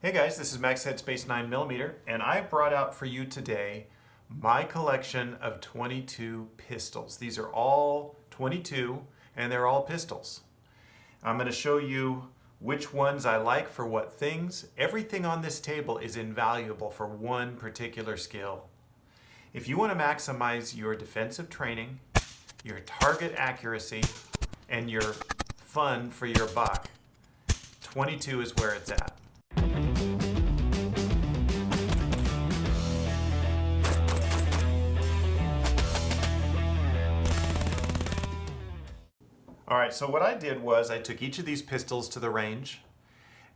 Hey guys, this is Max Headspace 9mm, and I brought out for you today my collection of 22 pistols. These are all 22 and they're all pistols. I'm going to show you which ones I like for what things. Everything on this table is invaluable for one particular skill. If you want to maximize your defensive training, your target accuracy, and your fun for your buck, 22 is where it's at. All right, so what I did was I took each of these pistols to the range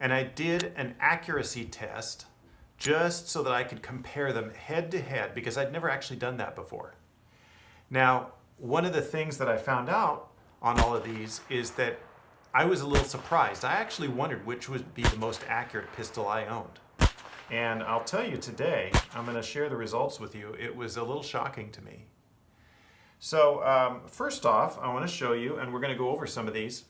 and I did an accuracy test just so that I could compare them head to head because I'd never actually done that before. Now, one of the things that I found out on all of these is that I was a little surprised. I actually wondered which would be the most accurate pistol I owned. And I'll tell you today, I'm going to share the results with you. It was a little shocking to me. So first off, I want to show you, and we're going to go over some of these.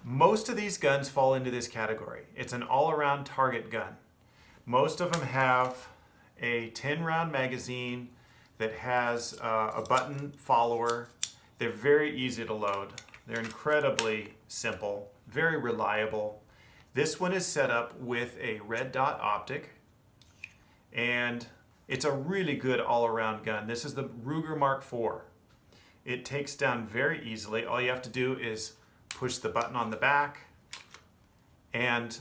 Most of these guns fall into this category. It's an all-around target gun. Most of them have a 10-round magazine that has a button follower. They're very easy to load. They're incredibly simple, very reliable. This one is set up with a red dot optic, and it's a really good all-around gun. This is the Ruger Mark IV. It takes down very easily. All you have to do is push the button on the back and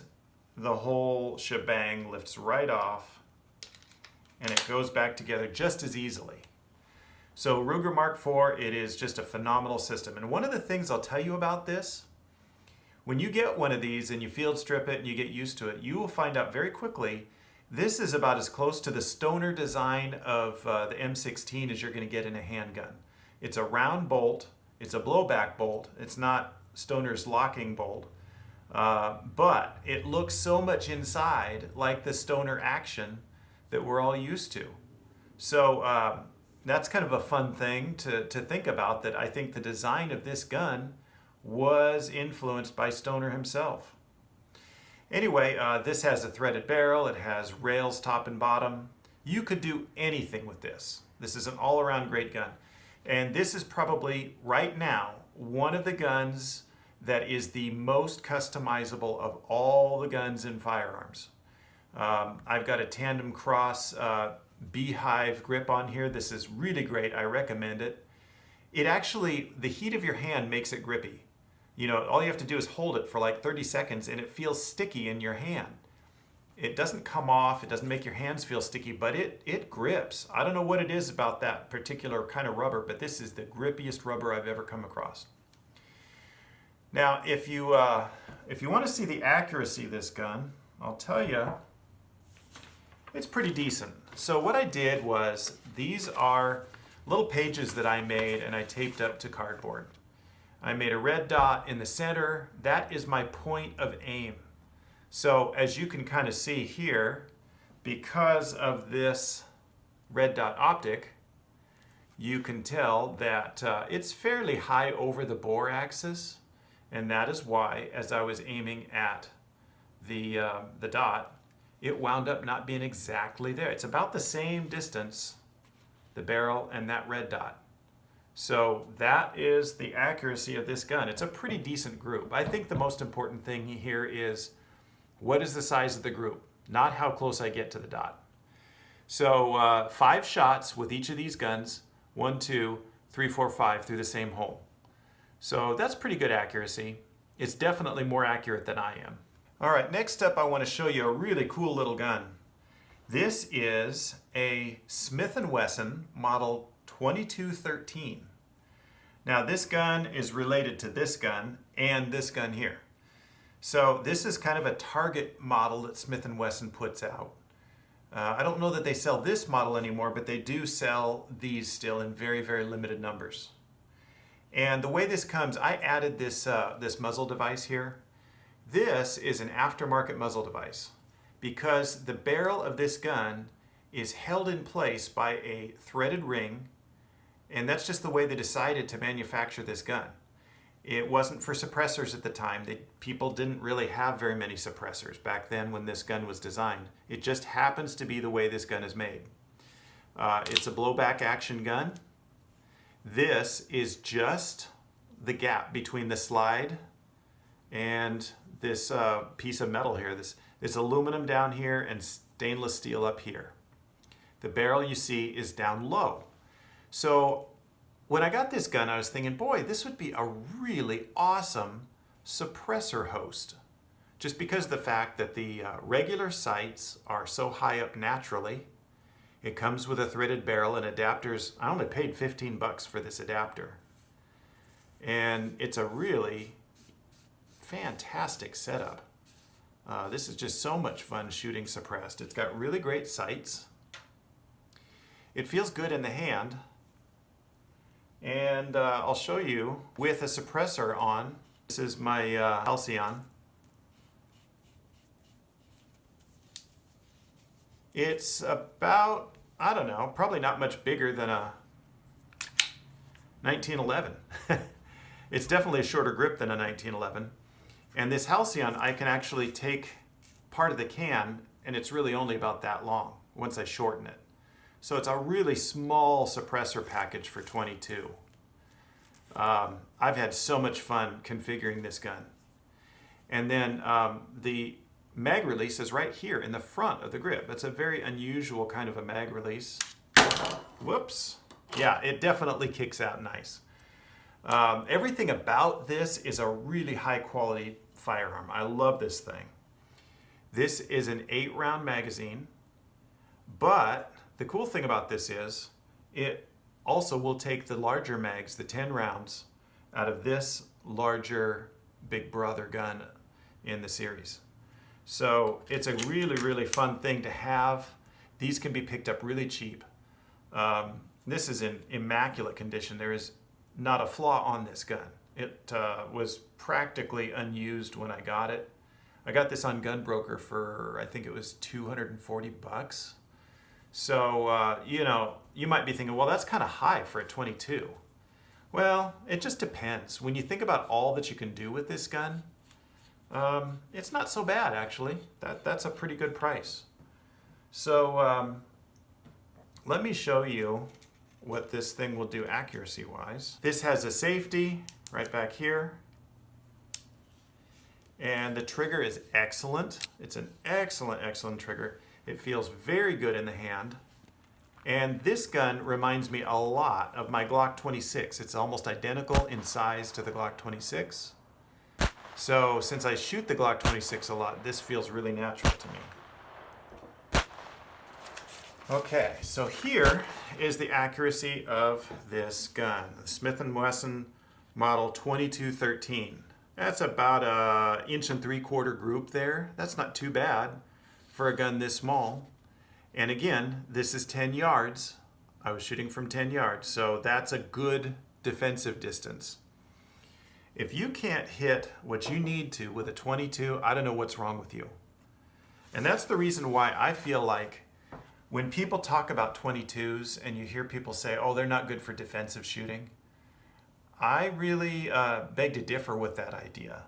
the whole shebang lifts right off and it goes back together just as easily. So Ruger Mark IV, it is just a phenomenal system. And one of the things I'll tell you about this, when you get one of these and you field strip it and you get used to it, you will find out very quickly this is about as close to the stoner design of the M16 as you're going to get in a handgun. It's a round bolt, it's a blowback bolt, it's not stoner's locking bolt, but it looks so much inside like the stoner action that we're all used to. So that's kind of a fun thing to think about, that I think the design of this gun was influenced by Stoner himself. Anyway, this has a threaded barrel, it has rails top and bottom. You could do anything with this. This is an all-around great gun. And this is probably, right now, one of the guns that is the most customizable of all the guns in firearms. I've got a tandem cross beehive grip on here. This is really great. I recommend it. It actually, the heat of your hand makes it grippy. You know, all you have to do is hold it for like 30 seconds and it feels sticky in your hand. It doesn't come off, it doesn't make your hands feel sticky, but it grips. I don't know what it is about that particular kind of rubber, but this is the grippiest rubber I've ever come across. Now, if you want to see the accuracy of this gun, I'll tell you, it's pretty decent. So what I did was, these are little pages that I made and I taped up to cardboard. I made a red dot in the center. That is my point of aim. So as you can kind of see here, because of this red dot optic, you can tell that it's fairly high over the bore axis, and that is why, as I was aiming at the dot, it wound up not being exactly there. It's about the same distance, the barrel and that red dot. So that is the accuracy of this gun. It's a pretty decent group. I think the most important thing here is, what is the size of the group, not how close I get to the dot. So 5 shots with each of these guns, 1, 2, 3, 4, 5 through the same hole. So that's pretty good accuracy. It's definitely more accurate than I am. All right, next up I want to show you a really cool little gun. This is a Smith & Wesson model 2213. Now this gun is related to this gun and this gun here. So this is kind of a target model that Smith & Wesson puts out. I don't know that they sell this model anymore, but they do sell these still in very, very limited numbers. And the way this comes, I added this, this muzzle device here. This is an aftermarket muzzle device because the barrel of this gun is held in place by a threaded ring, and that's just the way they decided to manufacture this gun. It wasn't for suppressors at the time. People didn't really have very many suppressors back then when this gun was designed. It just happens to be the way this gun is made. It's a blowback action gun. This is just the gap between the slide and this piece of metal here. This aluminum down here and stainless steel up here. The barrel you see is down low. So when I got this gun, I was thinking, boy, this would be a really awesome suppressor host. Just because of the fact that the regular sights are so high up naturally. It comes with a threaded barrel and adapters. I only paid 15 bucks for this adapter. And it's a really fantastic setup. This is just so much fun shooting suppressed. It's got really great sights. It feels good in the hand. And I'll show you with a suppressor on. This is my Halcyon. It's about, I don't know, probably not much bigger than a 1911. It's definitely a shorter grip than a 1911. And this Halcyon, I can actually take part of the can, and it's really only about that long once I shorten it. So it's a really small suppressor package for 22. I've had so much fun configuring this gun. And then the mag release is right here in the front of the grip. It's a very unusual kind of a mag release. Whoops. Yeah, it definitely kicks out nice. Everything about this is a really high quality firearm. I love this thing. This is an 8-round magazine, but the cool thing about this is it also will take the larger mags, the 10 rounds, out of this larger Big Brother gun in the series. So it's a really, really fun thing to have. These can be picked up really cheap. This is in immaculate condition. There is not a flaw on this gun. It was practically unused when I got it. I got this on Gunbroker for, I think it was 240 bucks. So, you know, you might be thinking, well, that's kind of high for a 22. Well, it just depends. When you think about all that you can do with this gun, it's not so bad, actually. That's a pretty good price. So let me show you what this thing will do accuracy-wise. This has a safety right back here. And the trigger is excellent. It's an excellent, excellent trigger. It feels very good in the hand. And this gun reminds me a lot of my Glock 26. It's almost identical in size to the Glock 26. So since I shoot the Glock 26 a lot, this feels really natural to me. Okay, so here is the accuracy of this gun, the Smith & Wesson model 2213. That's about an 1.75 inch group there. That's not too bad for a gun this small. And again, this is 10 yards. I was shooting from 10 yards, so that's a good defensive distance. If you can't hit what you need to with a 22, I don't know what's wrong with you. And that's the reason why I feel like when people talk about 22s and you hear people say, oh, they're not good for defensive shooting, I really beg to differ with that idea.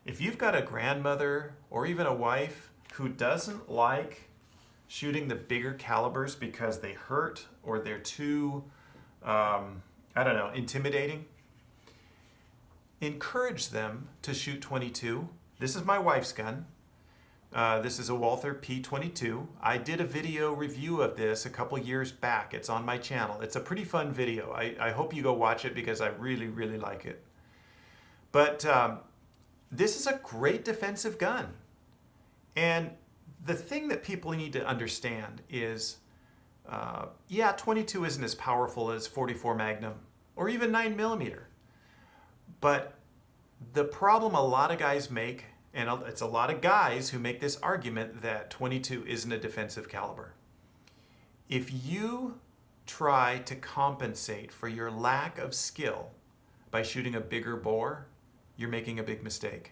If you've got a grandmother or even a wife who doesn't like shooting the bigger calibers because they hurt or they're too, intimidating, encourage them to shoot 22. This is my wife's gun. This is a Walther P22. I did a video review of this a couple years back. It's on my channel. It's a pretty fun video. I hope you go watch it because I really, really like it. But this is a great defensive gun. And the thing that people need to understand is, 22 isn't as powerful as 44 Magnum or even 9mm. But the problem a lot of guys make, and it's a lot of guys who make this argument that 22 isn't a defensive caliber. If you try to compensate for your lack of skill by shooting a bigger bore, you're making a big mistake.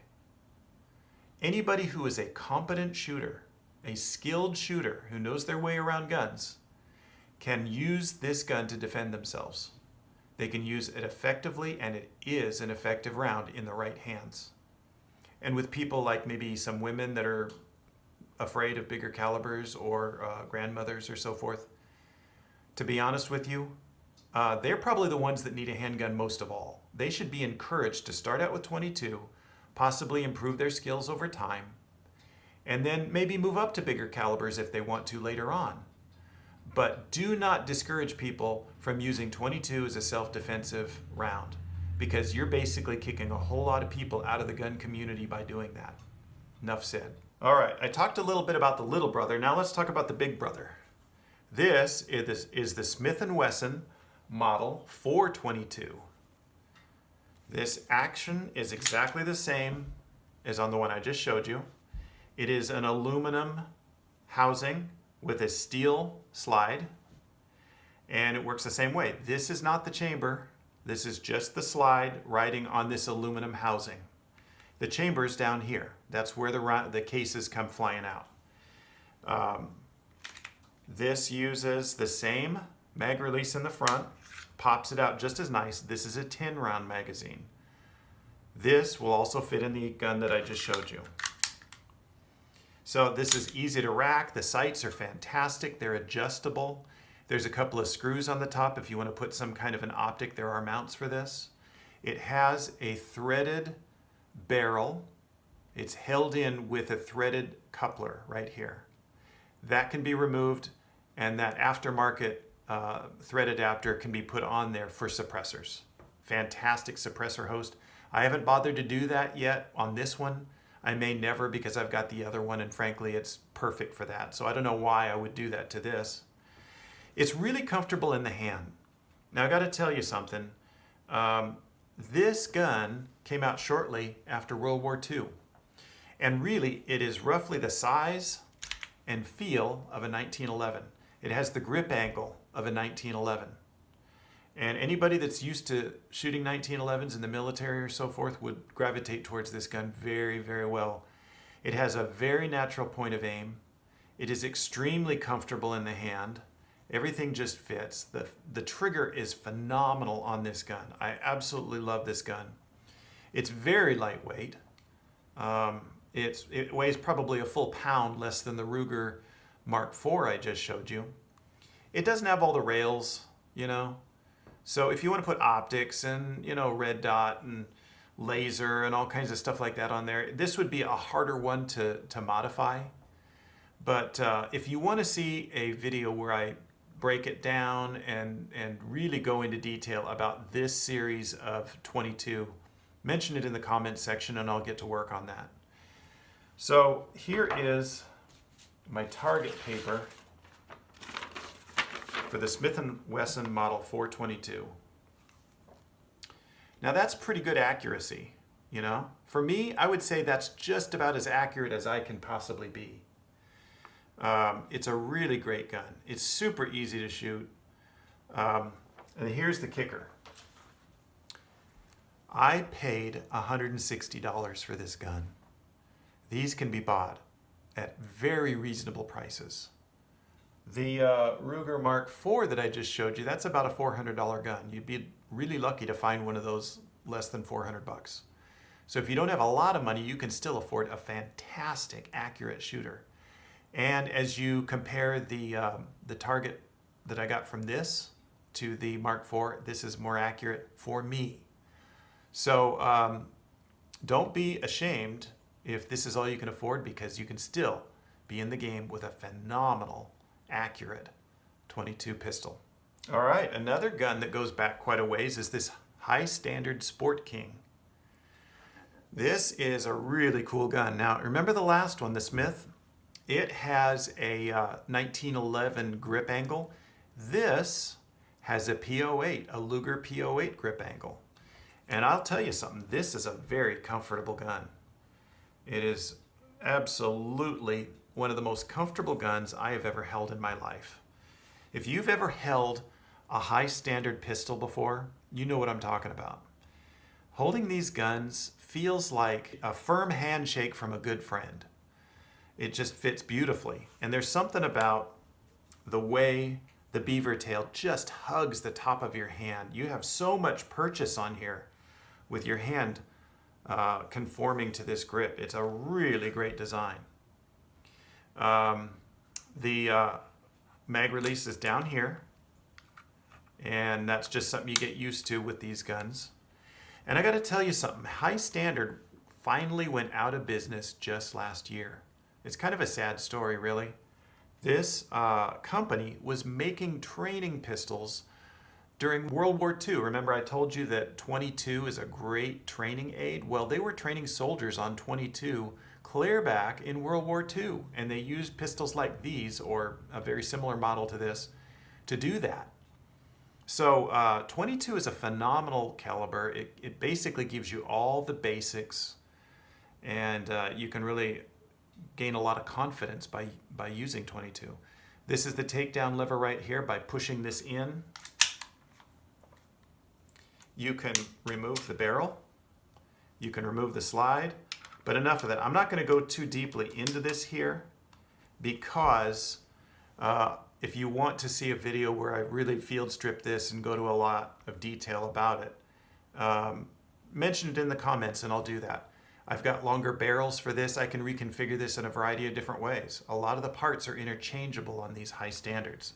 Anybody who is a competent shooter, a skilled shooter who knows their way around guns, can use this gun to defend themselves. They can use it effectively, and it is an effective round in the right hands. And with people like maybe some women that are afraid of bigger calibers, or grandmothers or so forth, to be honest with you, they're probably the ones that need a handgun most of all. They should be encouraged to start out with 22, possibly improve their skills over time, and then maybe move up to bigger calibers if they want to later on. But do not discourage people from using 22 as a self-defensive round, because you're basically kicking a whole lot of people out of the gun community by doing that. Enough said. All right, I talked a little bit about the little brother. Now let's talk about the big brother. This is the Smith & Wesson Model 422. This action is exactly the same as on the one I just showed you. It is an aluminum housing with a steel slide, and it works the same way. This is not the chamber. This is just the slide riding on this aluminum housing. The chamber is down here. That's where the cases come flying out. This uses the same mag release in the front, pops it out just as nice. This is a 10-round magazine. This will also fit in the gun that I just showed you. So this is easy to rack. The sights are fantastic. They're adjustable. There's a couple of screws on the top. If you want to put some kind of an optic, there are mounts for this. It has a threaded barrel. It's held in with a threaded coupler right here. That can be removed, and that aftermarket thread adapter can be put on there for suppressors. Fantastic suppressor host. I haven't bothered to do that yet on this one. I may never, because I've got the other one, and frankly it's perfect for that. So I don't know why I would do that to this. It's really comfortable in the hand. Now I got to tell you something. This gun came out shortly after World War II. And really it is roughly the size and feel of a 1911. It has the grip angle of a 1911. And anybody that's used to shooting 1911s in the military or so forth would gravitate towards this gun very, very well. It has a very natural point of aim. It is extremely comfortable in the hand. Everything just fits. The trigger is phenomenal on this gun. I absolutely love this gun. It's very lightweight. It weighs probably a full pound less than the Ruger Mark IV I just showed you. It doesn't have all the rails, you know. So if you want to put optics and, you know, red dot and laser and all kinds of stuff like that on there, this would be a harder one to modify. But if you want to see a video where I break it down and really go into detail about this series of 22, mention it in the comments section and I'll get to work on that. So here is my target paper for the Smith & Wesson Model 422. Now that's pretty good accuracy, you know? For me, I would say that's just about as accurate as I can possibly be. It's a really great gun. It's super easy to shoot. And here's the kicker. I paid $160 for this gun. These can be bought at very reasonable prices. The Ruger Mark IV that I just showed you, that's about a $400 gun. You'd be really lucky to find one of those less than 400 bucks. So if you don't have a lot of money, you can still afford a fantastic, accurate shooter. And as you compare the target that I got from this to the Mark IV, this is more accurate for me. So don't be ashamed if this is all you can afford, because you can still be in the game with a phenomenal, accurate 22 pistol. All right, another gun that goes back quite a ways is this High Standard Sport King. This is a really cool gun. Now, remember the last one, the Smith? It has a 1911 grip angle. This has a P08, a Luger P08 grip angle. And I'll tell you something, this is a very comfortable gun. It is absolutely one of the most comfortable guns I have ever held in my life. If you've ever held a High Standard pistol before, you know what I'm talking about. Holding these guns feels like a firm handshake from a good friend. It just fits beautifully. And there's something about the way the beaver tail just hugs the top of your hand. You have so much purchase on here with your hand conforming to this grip. It's a really great design. The mag release is down here, and that's just something you get used to with these guns. And I got to tell you something, High Standard finally went out of business just last year. It's kind of a sad story, really. This company was making training pistols during World War II. Remember I told you that 22 is a great training aid? Well, they were training soldiers on 22 clear back in World War II, and they used pistols like these, or a very similar model to this, to do that. So 22 is a phenomenal caliber. It basically gives you all the basics, and you can really gain a lot of confidence by using 22. This is the takedown lever right here. By pushing this in, you can remove the barrel, you can remove the slide, but enough of that. I'm not going to go too deeply into this here, because if you want to see a video where I really field strip this and go to a lot of detail about it, mention it in the comments and I'll do that. I've got longer barrels for this. I can reconfigure this in a variety of different ways. A lot of the parts are interchangeable on these High Standards.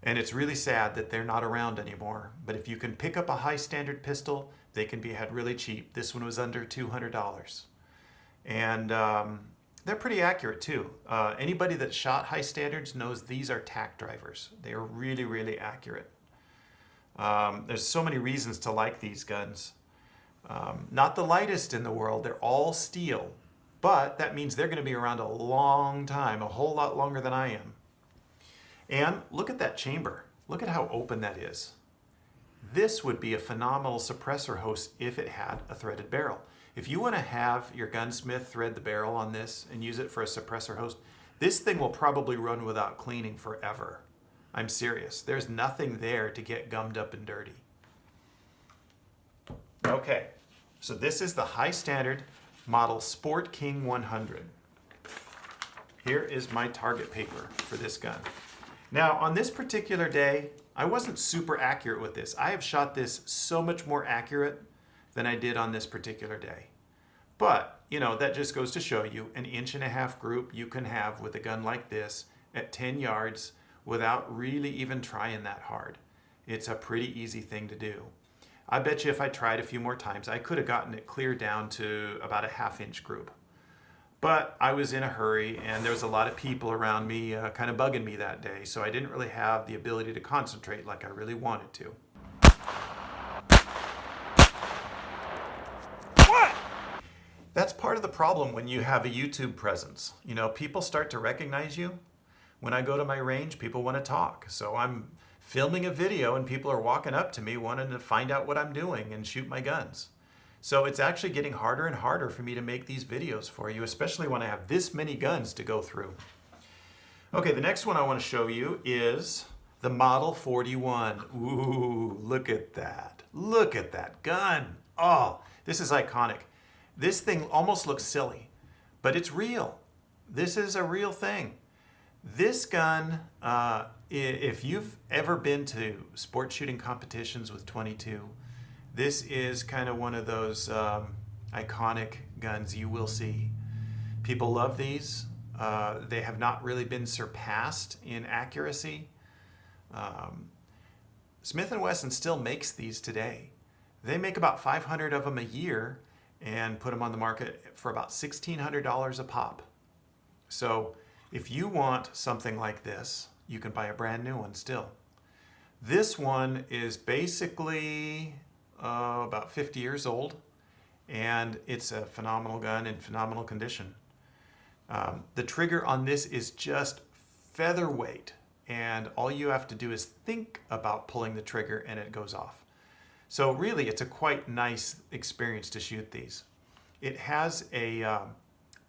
And it's really sad that they're not around anymore. But if you can pick up a High Standard pistol, they can be had really cheap. This one was under $200. And they're pretty accurate too. Anybody that shot High Standards knows these are tack drivers. They are really, really accurate. There's so many reasons to like these guns. Not the lightest in the world, they're all steel, but that means they're going to be around a long time, a whole lot longer than I am. And look at that chamber. Look at how open that is. This would be a phenomenal suppressor host if it had a threaded barrel. If you want to have your gunsmith thread the barrel on this and use it for a suppressor host, this thing will probably run without cleaning forever. I'm serious. There's nothing there to get gummed up and dirty. Okay, so this is the High Standard model Sport King 100. Here is my target paper for this gun. Now, on this particular day, I wasn't super accurate with this. I have shot this so much more accurate than I did on this particular day. But, you know, that just goes to show you an 1.5-inch group you can have with a gun like this at 10 yards without really even trying that hard. It's a pretty easy thing to do. I bet you if I tried a few more times, I could have gotten it clear down to about a 1/2-inch group. But I was in a hurry, and there was a lot of people around me kind of bugging me that day, so I didn't really have the ability to concentrate like I really wanted to. What? That's part of the problem when you have a YouTube presence. You know, people start to recognize you. When I go to my range, people want to talk. So I'm filming a video and people are walking up to me wanting to find out what I'm doing and shoot my guns. So it's actually getting harder and harder for me to make these videos for you, especially when I have this many guns to go through. Okay, the next one I want to show you is the Model 41. Ooh, look at that. Look at that gun. Oh, this is iconic. This thing almost looks silly, but it's real. This is a real thing. This gun, if you've ever been to sport shooting competitions with 22, this is kind of one of those iconic guns you will see. People love these. They have not really been surpassed in accuracy. Smith & Wesson still makes these today. They make about 500 of them a year and put them on the market for about $1,600 a pop. So if you want something like this, you can buy a brand new one still. This one is basically about 50 years old, and it's a phenomenal gun in phenomenal condition. The trigger on this is just featherweight, and all you have to do is think about pulling the trigger and it goes off. So really, it's a quite nice experience to shoot these. It has a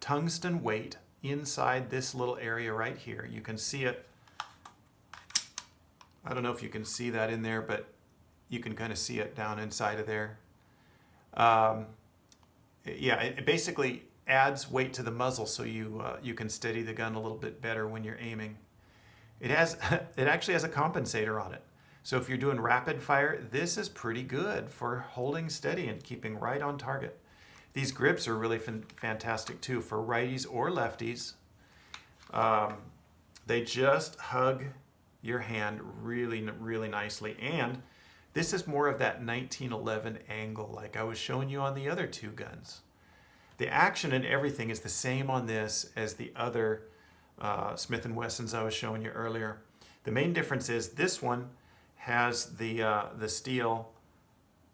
tungsten weight inside this little area right here. You can see it. I don't know if you can see that in there, but you can kind of see it down inside of there. Yeah, it basically adds weight to the muzzle so you can steady the gun a little bit better when you're aiming. It has, it actually has a compensator on it. So if you're doing rapid fire, this is pretty good for holding steady and keeping right on target. These grips are really fantastic too for righties or lefties. They just hug your hand really, really nicely. And this is more of that 1911 angle like I was showing you on the other two guns. The action and everything is the same on this as the other Smith & Wessons I was showing you earlier. The main difference is this one has the steel.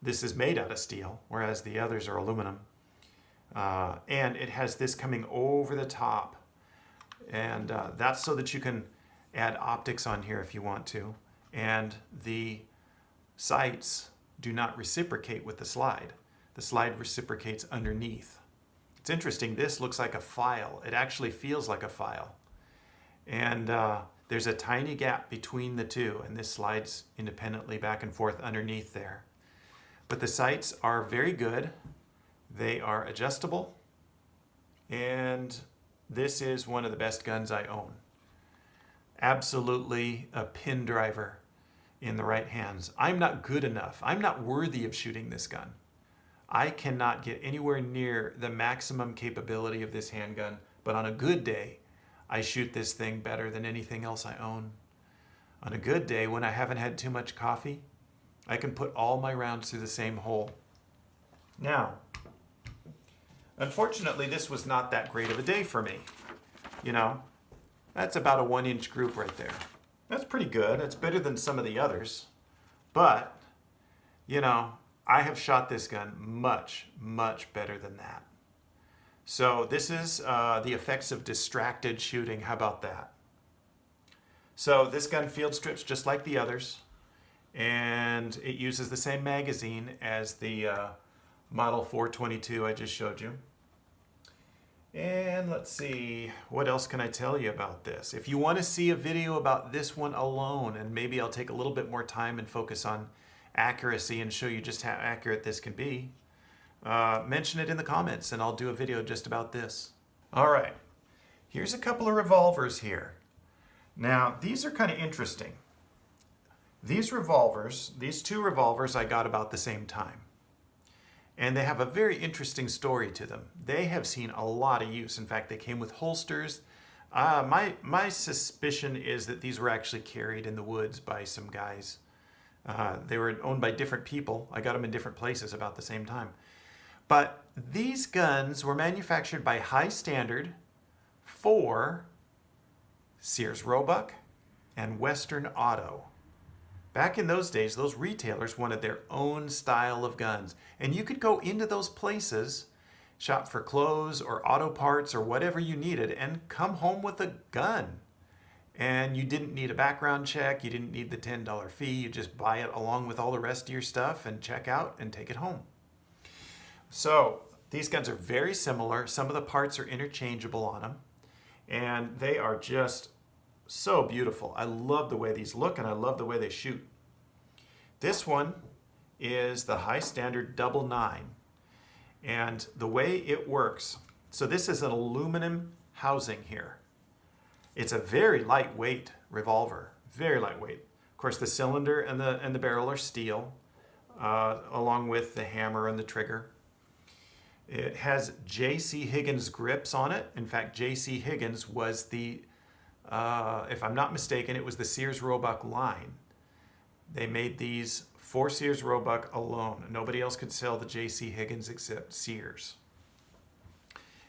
This is made out of steel, whereas the others are aluminum. And it has this coming over the top. And that's so that you can add optics on here if you want to. And the sights do not reciprocate with the slide. The slide reciprocates underneath. It's interesting, this looks like a file. It actually feels like a file. And there's a tiny gap between the two, and this slides independently back and forth underneath there. But the sights are very good. They are adjustable, and this is one of the best guns I own. Absolutely a pin driver in the right hands. I'm not good enough. I'm not worthy of shooting this gun. I cannot get anywhere near the maximum capability of this handgun, but on a good day, I shoot this thing better than anything else I own. On a good day, when I haven't had too much coffee, I can put all my rounds through the same hole. Now, unfortunately, this was not that great of a day for me. You know, that's about a 1-inch group right there. That's pretty good. It's better than some of the others. But, you know, I have shot this gun much, much better than that. So this is the effects of distracted shooting. How about that? So this gun field strips just like the others. And it uses the same magazine as the Model 422 I just showed you. And let's see, what else can I tell you about this? If you want to see a video about this one alone, and maybe I'll take a little bit more time and focus on accuracy and show you just how accurate this can be, mention it in the comments and I'll do a video just about this. All right, here's a couple of revolvers here. Now, these are kind of interesting. These revolvers, these two revolvers I got about the same time. And they have a very interesting story to them. They have seen a lot of use. In fact, they came with holsters. My suspicion is that these were actually carried in the woods by some guys. They were owned by different people. I got them in different places about the same time. But these guns were manufactured by High Standard for Sears Roebuck and Western Auto. Back in those days, those retailers wanted their own style of guns. And you could go into those places, shop for clothes or auto parts or whatever you needed, and come home with a gun. And you didn't need a background check. You didn't need the $10 fee. You just buy it along with all the rest of your stuff and check out and take it home. So these guns are very similar. Some of the parts are interchangeable on them. And they are just so beautiful. I love the way these look and I love the way they shoot. This one is the High Standard 99. And the way it works, so this is an aluminum housing here. It's a very lightweight revolver, very lightweight. Of course, the cylinder and the barrel are steel, along with the hammer and the trigger. It has J.C. Higgins grips on it. In fact, J.C. Higgins was the, if I'm not mistaken, it was the Sears Roebuck line. They made these for Sears Roebuck alone. Nobody else could sell the J.C. Higgins except Sears.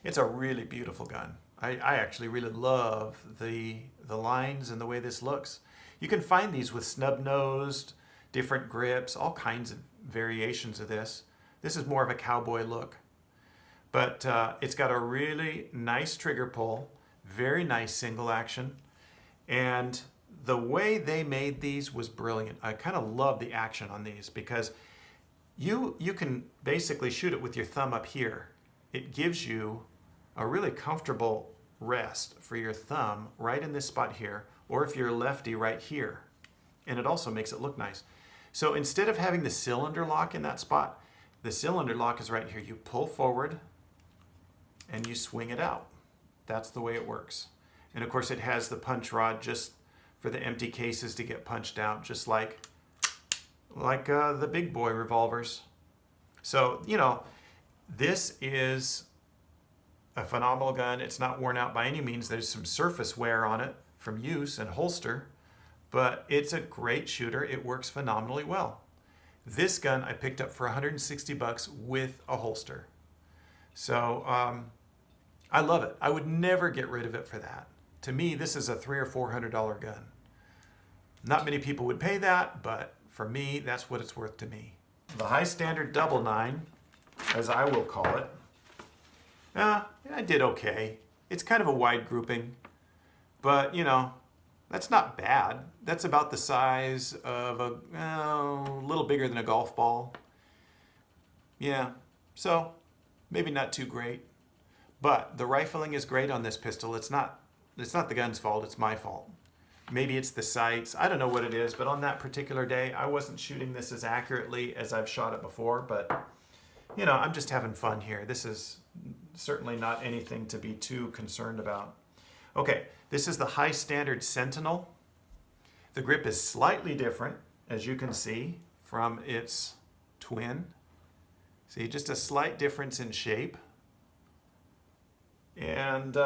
It's a really beautiful gun. I actually really love the lines and the way this looks. You can find these with snub-nosed, different grips, all kinds of variations of this. This is more of a cowboy look. But it's got a really nice trigger pull, very nice single action. And the way they made these was brilliant. I kind of love the action on these because you can basically shoot it with your thumb up here. It gives you a really comfortable rest for your thumb right in this spot here, or if you're a lefty, right here. And it also makes it look nice. So instead of having the cylinder lock in that spot, the cylinder lock is right here. You pull forward and you swing it out. That's the way it works. And of course it has the punch rod just for for the empty cases to get punched out, just like the big boy revolvers. So, you know, this is a phenomenal gun. It's not worn out by any means. There's some surface wear on it from use and holster, but it's a great shooter. It works phenomenally well. This gun I picked up for 160 bucks with a holster. So I love it. I would never get rid of it for that. To me, this is a $300 or $400 gun. Not many people would pay that, but for me, that's what it's worth to me. The high standard double 9, as I will call it, I did okay. It's kind of a wide grouping, but you know, that's not bad. That's about the size of a little bigger than a golf ball. Yeah, so maybe not too great. But the rifling is great on this pistol. It's not the gun's fault, it's my fault. Maybe it's the sights. I don't know what it is, but on that particular day, I wasn't shooting this as accurately as I've shot it before, but you know, I'm just having fun here. This is certainly not anything to be too concerned about. Okay, this is the high standard Sentinel. The grip is slightly different, as you can see, from its twin. See, just a slight difference in shape. And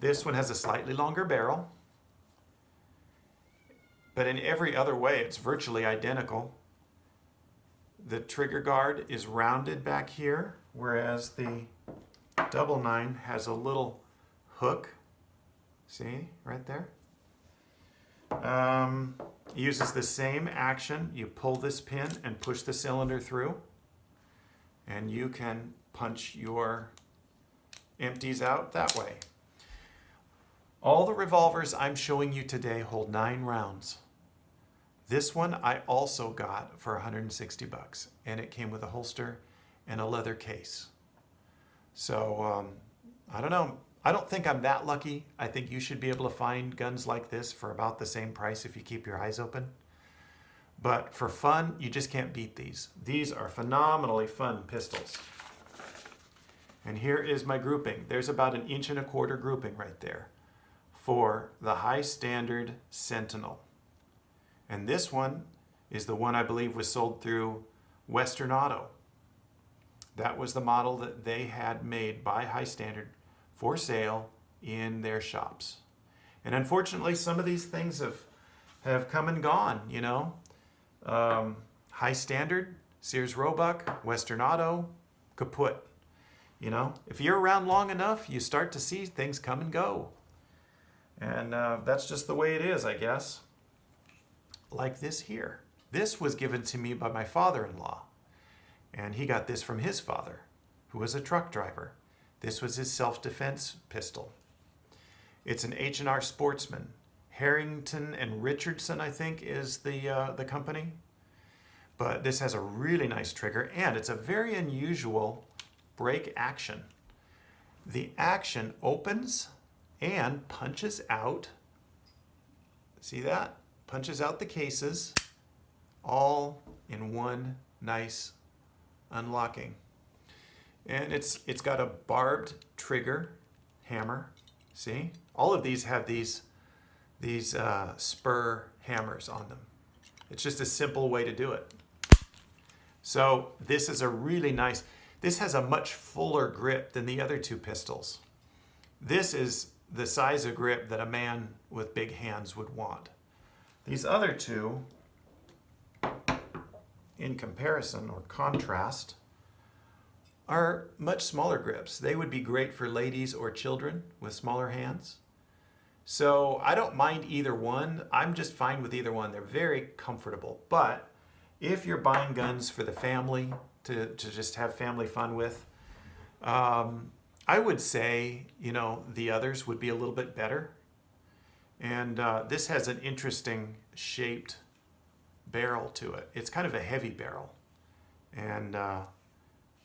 this one has a slightly longer barrel. But in every other way, it's virtually identical. The trigger guard is rounded back here, whereas the double 9 has a little hook. See, right there? Uses the same action. You pull this pin and push the cylinder through, and you can punch your empties out that way. All the revolvers I'm showing you today hold 9 rounds. This one I also got for 160 bucks, and it came with a holster and a leather case. So, I don't know. I don't think I'm that lucky. I think you should be able to find guns like this for about the same price if you keep your eyes open. But for fun, you just can't beat these. These are phenomenally fun pistols. And here is my grouping. There's about 1 1/4 inch grouping right there for the high standard Sentinel. And this one is the one I believe was sold through Western Auto. That was the model that they had made by High Standard for sale in their shops. And unfortunately, some of these things have come and gone, you know. High Standard, Sears Roebuck, Western Auto, kaput. You know, if you're around long enough, you start to see things come and go. And that's just the way it is, I guess. Like this here. This was given to me by my father-in-law. And he got this from his father, who was a truck driver. This was his self-defense pistol. It's an H&R Sportsman. Harrington and Richardson, I think, is the company. But this has a really nice trigger, and it's a very unusual break action. The action opens and punches out. See that? Punches out the cases all in one nice unlocking. And it's got a barbed trigger hammer. See? All of these have these spur hammers on them. It's just a simple way to do it. So this is a really nice, this has a much fuller grip than the other two pistols. This is the size of grip that a man with big hands would want. These other two, in comparison or contrast, are much smaller grips. They would be great for ladies or children with smaller hands. So I don't mind either one. I'm just fine with either one. They're very comfortable. But if you're buying guns for the family to just have family fun with, I would say, you know, the others would be a little bit better. And this has an interesting shaped barrel to it. It's kind of a heavy barrel. And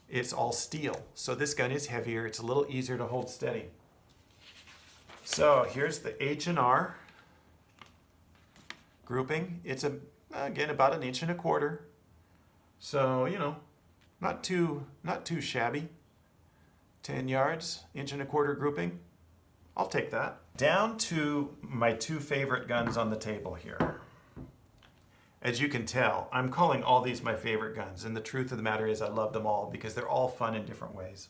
it's all steel. So this gun is heavier. It's a little easier to hold steady. So here's the H&R grouping. It's again about 1 1/4 inch. So, you know, not too shabby. 10 yards, 1 1/4 inch grouping. I'll take that. Down to my two favorite guns on the table here. As you can tell, I'm calling all these my favorite guns, and the truth of the matter is I love them all because they're all fun in different ways.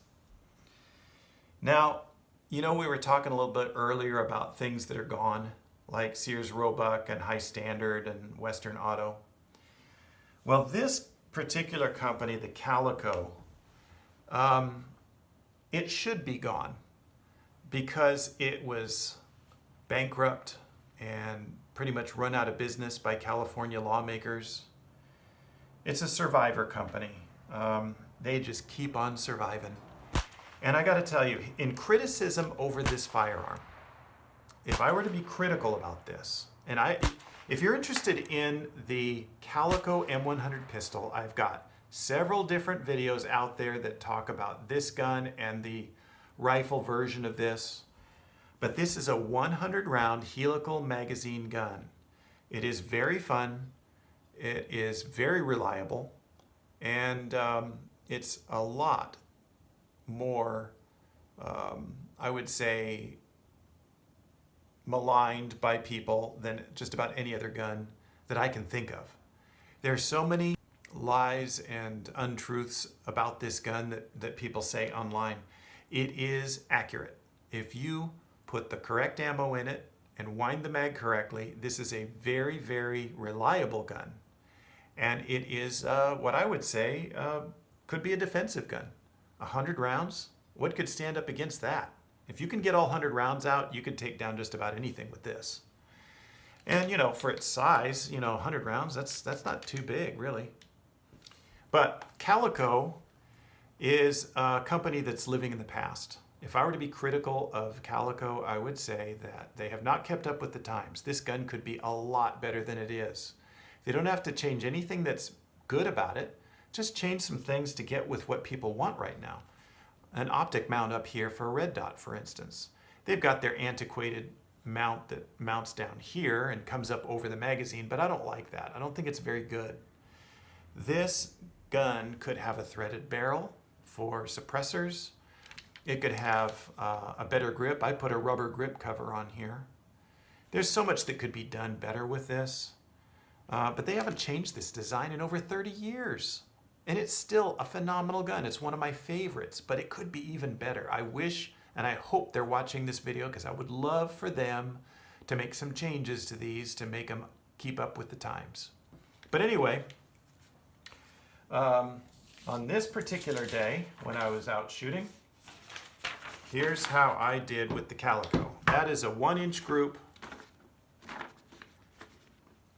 Now, you know, we were talking a little bit earlier about things that are gone, like Sears Roebuck and High Standard and Western Auto. Well, this particular company, the Calico, it should be gone because it was bankrupt and pretty much run out of business by California lawmakers. It's a survivor company. They just keep on surviving. And I got to tell you, in criticism over this firearm, if I were to be critical about this, and if you're interested in the Calico M100 pistol, I've got several different videos out there that talk about this gun and the rifle version of this. But this is a 100 round helical magazine gun. It is very fun. It is very reliable. And it's a lot more, I would say, maligned by people than just about any other gun that I can think of. There's so many lies and untruths about this gun that people say online. It is accurate. If you put the correct ammo in it and wind the mag correctly, this is a very, very reliable gun. And it is what I would say could be a defensive gun. 100 rounds, what could stand up against that? If you can get all 100 rounds out, you could take down just about anything with this. And, you know, for its size, 100 rounds, that's not too big, really. But Calico is a company that's living in the past. If I were to be critical of Calico, I would say that they have not kept up with the times. This gun could be a lot better than it is. They don't have to change anything that's good about it. Just change some things to get with what people want right now. An optic mount up here for a red dot, for instance. They've got their antiquated mount that mounts down here and comes up over the magazine, but I don't like that. I don't think it's very good. This gun could have a threaded barrel for suppressors. It could have a better grip. I put a rubber grip cover on here. There's so much that could be done better with this, but they haven't changed this design in over 30 years. And it's still a phenomenal gun. It's one of my favorites, but it could be even better. I wish and I hope they're watching this video because I would love for them to make some changes to these to make them keep up with the times. But anyway, on this particular day when I was out shooting, here's how I did with the Calico. That is a 1-inch group.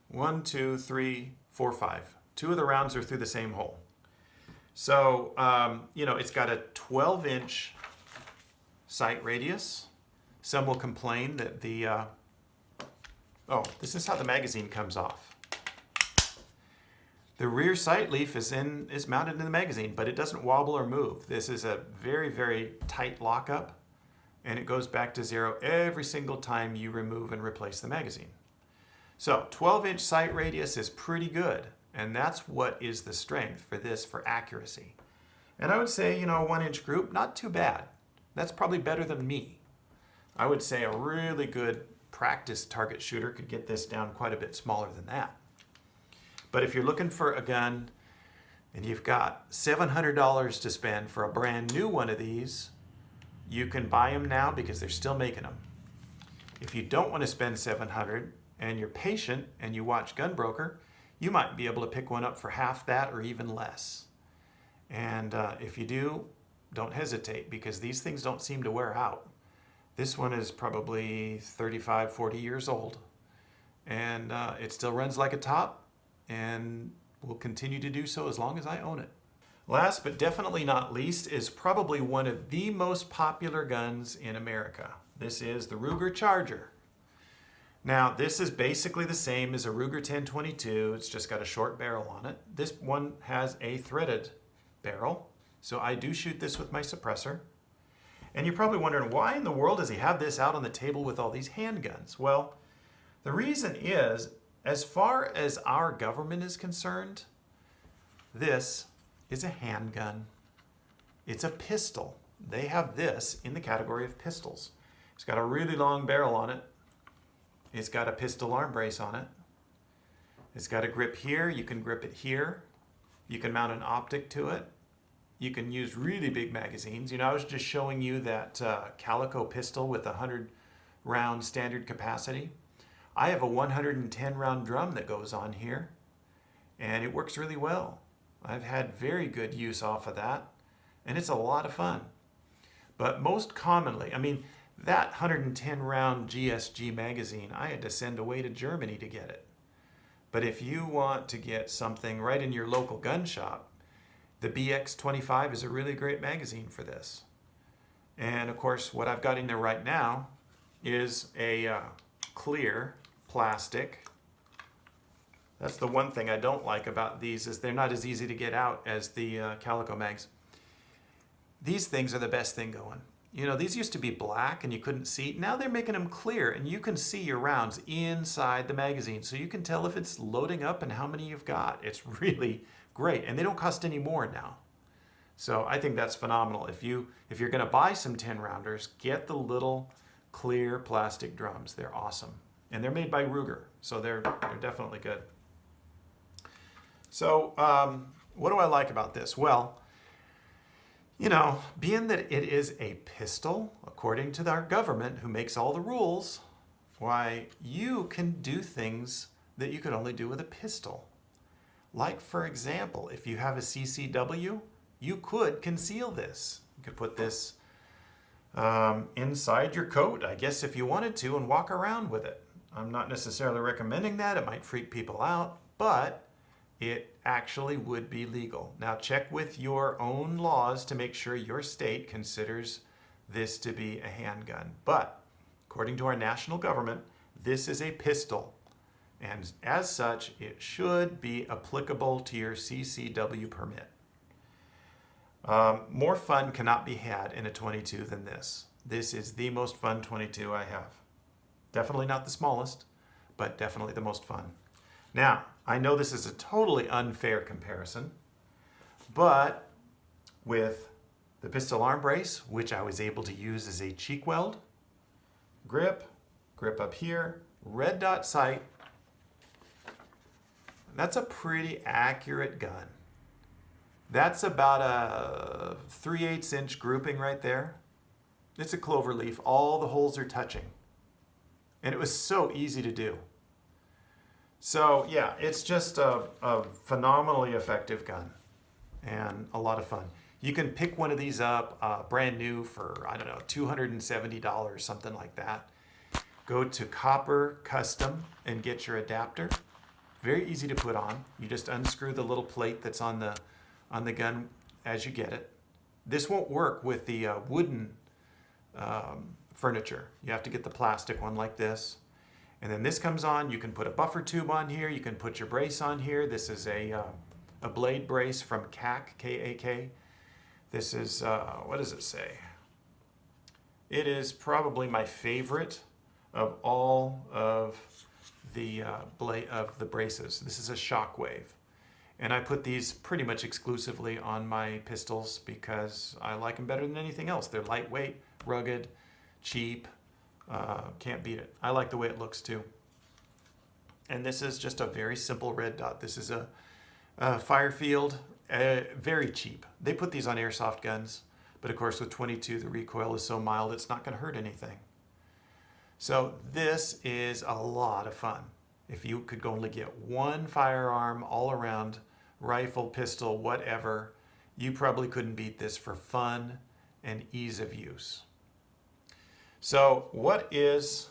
1, 2, 3, 4, 5. 2 of the rounds are through the same hole. So, it's got a 12-inch sight radius. Some will complain that this is how the magazine comes off. The rear sight leaf is mounted in the magazine, but it doesn't wobble or move. This is a very, very tight lockup, and it goes back to 0 every single time you remove and replace the magazine. So, 12-inch sight radius is pretty good. And that's what is the strength for this for accuracy. And I would say, 1-inch group, not too bad. That's probably better than me. I would say a really good practice target shooter could get this down quite a bit smaller than that. But if you're looking for a gun and you've got $700 to spend for a brand new one of these, you can buy them now because they're still making them. If you don't want to spend $700 and you're patient and you watch Gunbroker, you might be able to pick one up for half that or even less. And if you do, don't hesitate because these things don't seem to wear out. This one is probably 35, 40 years old. And it still runs like a top and will continue to do so as long as I own it. Last but definitely not least is probably one of the most popular guns in America. This is the Ruger Charger. Now, this is basically the same as a Ruger 1022. It's just got a short barrel on it. This one has a threaded barrel, so I do shoot this with my suppressor. And you're probably wondering, why in the world does he have this out on the table with all these handguns? Well, the reason is, as far as our government is concerned, this is a handgun. It's a pistol. They have this in the category of pistols. It's got a really long barrel on it. It's got a pistol arm brace on it. It's got a grip here. You can grip it here. You can mount an optic to it. You can use really big magazines. You know, I was just showing you that calico pistol with a 100 round standard capacity. I have a 110 round drum that goes on here, and it works really well. I've had very good use off of that, and it's a lot of fun. But most commonly, I mean, that 110 round GSG magazine, I had to send away to Germany to get it. But if you want to get something right in your local gun shop, the BX25 is a really great magazine for this. And of course, what I've got in there right now is a clear plastic. That's the one thing I don't like about these, is they're not as easy to get out as the calico mags. These things are the best thing going. You know, these used to be black and you couldn't see. Now they're making them clear and you can see your rounds inside the magazine. So you can tell if it's loading up and how many you've got. It's really great. And they don't cost any more now. So I think that's phenomenal. If you're going to buy some 10 rounders, get the little clear plastic drums. They're awesome. And they're made by Ruger. So they're definitely good. So what do I like about this? Well, you know, being that it is a pistol, according to our government who makes all the rules, why, you can do things that you could only do with a pistol. Like, for example, if you have a CCW, you could conceal this. You could put this inside your coat, I guess, if you wanted to, and walk around with it. I'm not necessarily recommending that. It might freak people out, but it actually would be legal. Now check with your own laws to make sure your state considers this to be a handgun. But according to our national government, this is a pistol. And as such, it should be applicable to your CCW permit. More fun cannot be had in a 22 than this. This is the most fun 22 I have. Definitely not the smallest, but definitely the most fun. Now, I know this is a totally unfair comparison, but with the pistol arm brace, which I was able to use as a cheek weld, grip up here, red dot sight, that's a pretty accurate gun. That's about a 3/8 inch grouping right there. It's a clover leaf. All the holes are touching. And it was so easy to do. So yeah, it's just a phenomenally effective gun and a lot of fun. You can pick one of these up brand new for, I don't know, $270, something like that. Go to Copper Custom and get your adapter. Very easy to put on. You just unscrew the little plate that's on the gun as you get it. This won't work with the wooden furniture. You have to get the plastic one like this. And then this comes on. You can put a buffer tube on here. You can put your brace on here. This is a blade brace from CAK, K-A-K. This is, what does it say? It is probably my favorite of all of the braces. This is a Shockwave. And I put these pretty much exclusively on my pistols because I like them better than anything else. They're lightweight, rugged, cheap. Can't beat it. I like the way it looks too. And this is just a very simple red dot. This is a Firefield, very cheap. They put these on airsoft guns, but of course with 22 the recoil is so mild it's not going to hurt anything. So this is a lot of fun. If you could only get one firearm all around, rifle, pistol, whatever, you probably couldn't beat this for fun and ease of use. So what is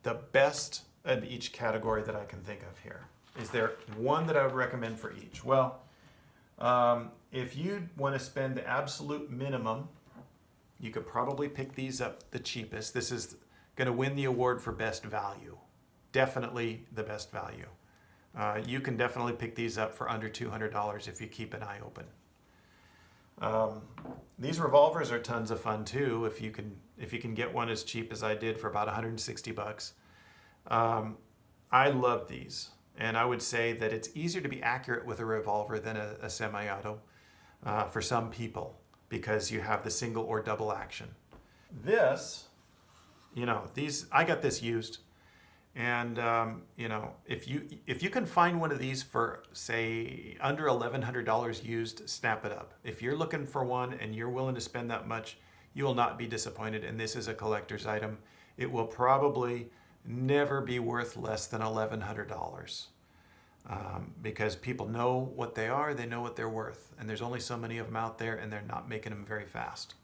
the best of each category that I can think of here? Is there one that I would recommend for each? Well, if you want to spend the absolute minimum, you could probably pick these up the cheapest. This is going to win the award for best value. Definitely the best value. You can definitely pick these up for under $200 if you keep an eye open. These revolvers are tons of fun too. If you can get one as cheap as I did for about $160. I love these, and I would say that it's easier to be accurate with a revolver than a semi-auto for some people because you have the single or double action. This, I got this used. And if you can find one of these for, say, under $1,100 used, snap it up. If you're looking for one and you're willing to spend that much, you will not be disappointed. And this is a collector's item. It will probably never be worth less than $1,100 because people know what they are, they know what they're worth, and there's only so many of them out there, and they're not making them very fast.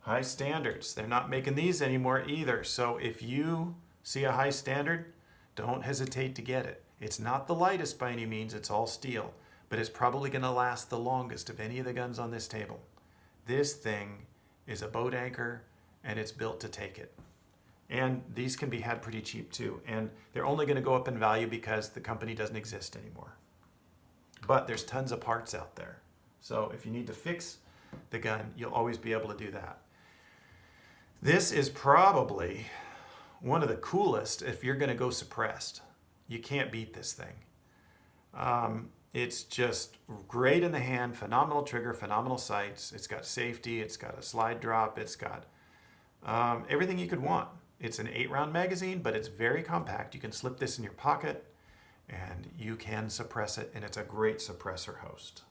High standards. They're not making these anymore either. So if you see a high standard, don't hesitate to get it. It's not the lightest by any means. It's all steel, but it's probably going to last the longest of any of the guns on this table. This thing is a boat anchor, and it's built to take it. And these can be had pretty cheap too. And they're only going to go up in value because the company doesn't exist anymore. But there's tons of parts out there. So if you need to fix the gun, you'll always be able to do that. This is probably one of the coolest if you're going to go suppressed. You can't beat this thing. It's just great in the hand, phenomenal trigger, phenomenal sights. It's got safety, it's got a slide drop, it's got everything you could want. It's an 8-round magazine, but it's very compact. You can slip this in your pocket and you can suppress it, and it's a great suppressor host.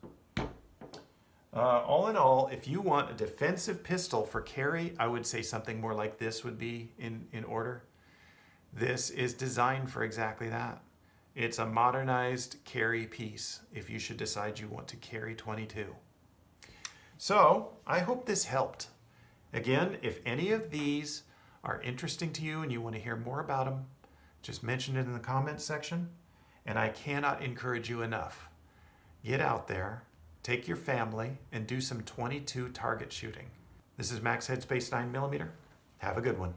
All in all, if you want a defensive pistol for carry, I would say something more like this would be in order. This is designed for exactly that. It's a modernized carry piece if you should decide you want to carry 22. So I hope this helped. Again, if any of these are interesting to you and you want to hear more about them, just mention it in the comments section. And I cannot encourage you enough. Get out there, take your family, and do some 22 target shooting. This is Max Headspace 9mm. Have a good one.